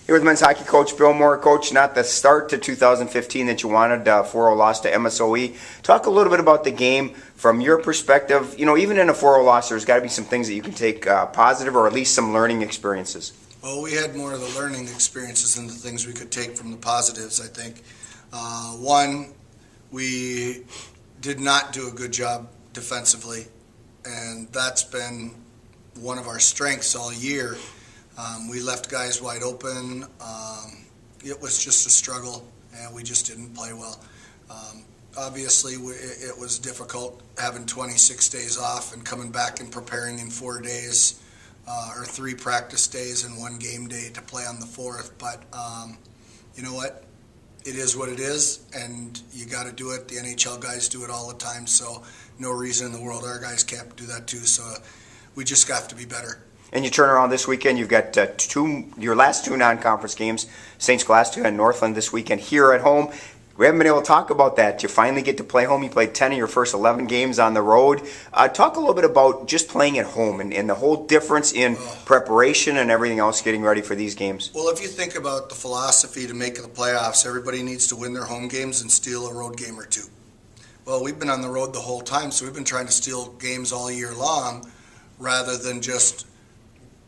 Here with men's hockey coach Bill Moore. Coach, not the start to 2015 that you wanted, 4-0 loss to MSOE. Talk a little bit about the game from your perspective. You know, even in a 4-0 loss, there's got to be some things that you can take positive or at least some learning experiences. Well, we had more of the learning experiences than the things we could take from the positives, I think. One, we did not do a good job defensively, and that's been one of our strengths all year. We left guys wide open. It was just a struggle, and we just didn't play well. Obviously, it was difficult having 26 days off and coming back and preparing in 4 days, or 3 practice days and 1 game day to play on the 4th. But you know what? It is what it is, and you got to do it. The NHL guys do it all the time, so no reason in the world our guys can't do that too. So we just have to be better. And you turn around this weekend. You've got your last 2 non-conference games, St. Scholastica and Northland this weekend here at home. We haven't been able to talk about that. You finally get to play home. You played 10 of your first 11 games on the road. Talk a little bit about just playing at home and the whole difference in preparation and everything else getting ready for these games. Well, if you think about the philosophy to make the playoffs, everybody needs to win their home games and steal a road game or 2. Well, we've been on the road the whole time, so we've been trying to steal games all year long rather than just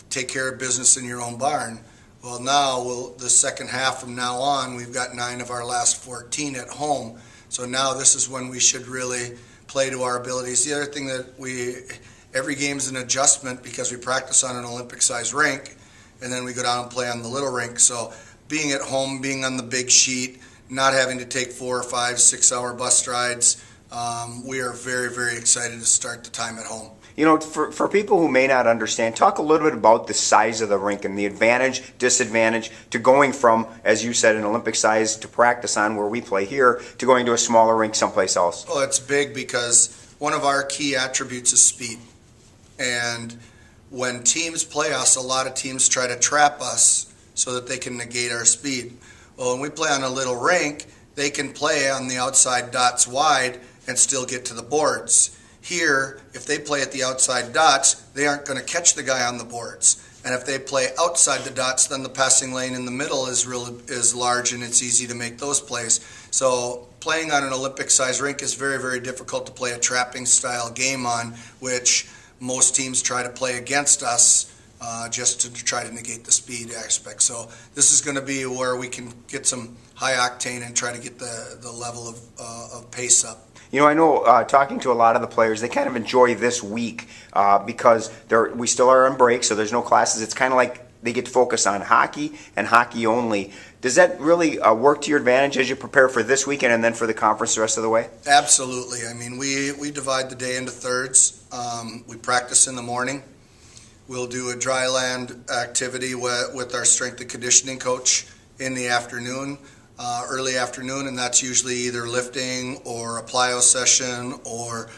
take care of business in your own barn. Well, now, the second half from now on, we've got 9 of our last 14 at home. So now this is when we should really play to our abilities. The other thing that every game's an adjustment because we practice on an Olympic-sized rink, and then we go down and play on the little rink. So being at home, being on the big sheet, not having to take 4 or 5, 6 hour bus rides, we are very, very excited to start the time at home. You know, for people who may not understand, talk a little bit about the size of the rink and the advantage, disadvantage to going from, as you said, an Olympic size to practice on where we play here to going to a smaller rink someplace else. Well, it's big because one of our key attributes is speed. And when teams play us, a lot of teams try to trap us so that they can negate our speed. Well, when we play on a little rink, they can play on the outside dots wide and still get to the boards. Here, if they play at the outside dots, they aren't going to catch the guy on the boards. And if they play outside the dots, then the passing lane in the middle is large and it's easy to make those plays. So playing on an Olympic-sized rink is very, very difficult to play a trapping-style game on, which most teams try to play against us just to try to negate the speed aspect. So this is going to be where we can get some high octane and try to get the level of pace up. You know, I know talking to a lot of the players, they kind of enjoy this week because we still are on break, so there's no classes. It's kind of like they get to focus on hockey and hockey only. Does that really work to your advantage as you prepare for this weekend and then for the conference the rest of the way? Absolutely. I mean, we divide the day into thirds. We practice in the morning. We'll do a dry land activity with our strength and conditioning coach in the afternoon. Early afternoon, and that's usually either lifting or a plyo session or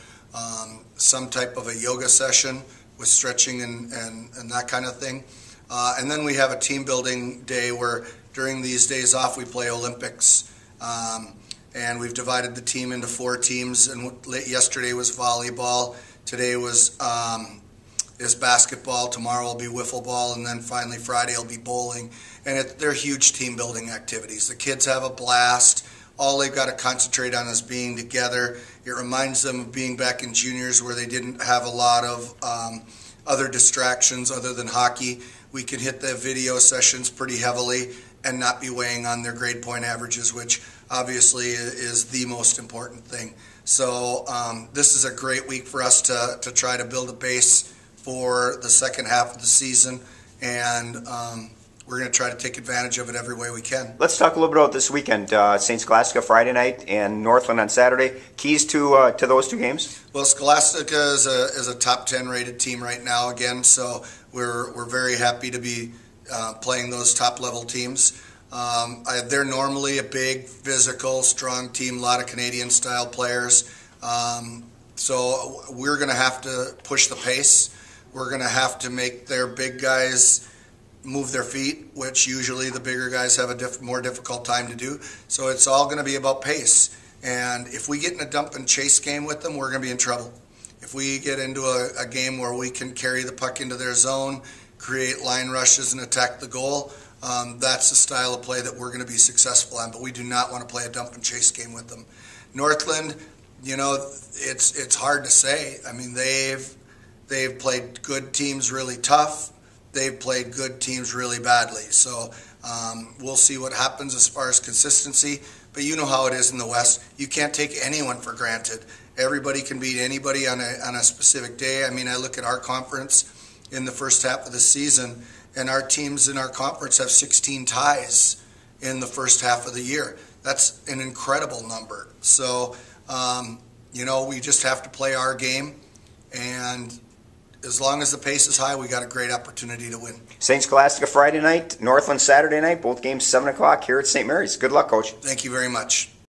some type of a yoga session with stretching and that kind of thing. And then we have a team building day where during these days off we play Olympics. And we've divided the team into 4 teams, and yesterday was volleyball, today is basketball, tomorrow will be wiffle ball, and then finally Friday will be bowling. And they're huge team building activities. The kids have a blast. All they've got to concentrate on is being together. It reminds them of being back in juniors where they didn't have a lot of other distractions other than hockey. We can hit the video sessions pretty heavily and not be weighing on their grade point averages, which obviously is the most important thing. So this is a great week for us to try to build a base for the second half of the season, and we're going to try to take advantage of it every way we can. Let's talk a little bit about this weekend. St. Scholastica Friday night and Northland on Saturday. Keys to those 2 games? Well, Scholastica is a top 10 rated team right now again, so we're very happy to be playing those top level teams. They're normally a big, physical, strong team, a lot of Canadian style players. So we're going to have to push the pace. We're going to have to make their big guys move their feet, which usually the bigger guys have a more difficult time to do. So it's all going to be about pace. And if we get in a dump and chase game with them, we're going to be in trouble. If we get into a game where we can carry the puck into their zone, create line rushes and attack the goal, that's the style of play that we're going to be successful on, but we do not want to play a dump and chase game with them. Northland, it's hard to say. I mean, they've played good teams really tough. They've played good teams really badly. So we'll see what happens as far as consistency. But you know how it is in the West. You can't take anyone for granted. Everybody can beat anybody on a specific day. I mean, I look at our conference in the first half of the season, and our teams in our conference have 16 ties in the first half of the year. That's an incredible number. So, we just have to play our game, and as long as the pace is high, we got a great opportunity to win. St. Scholastica Friday night, Northland Saturday night, both games 7 o'clock here at St. Mary's. Good luck, Coach. Thank you very much.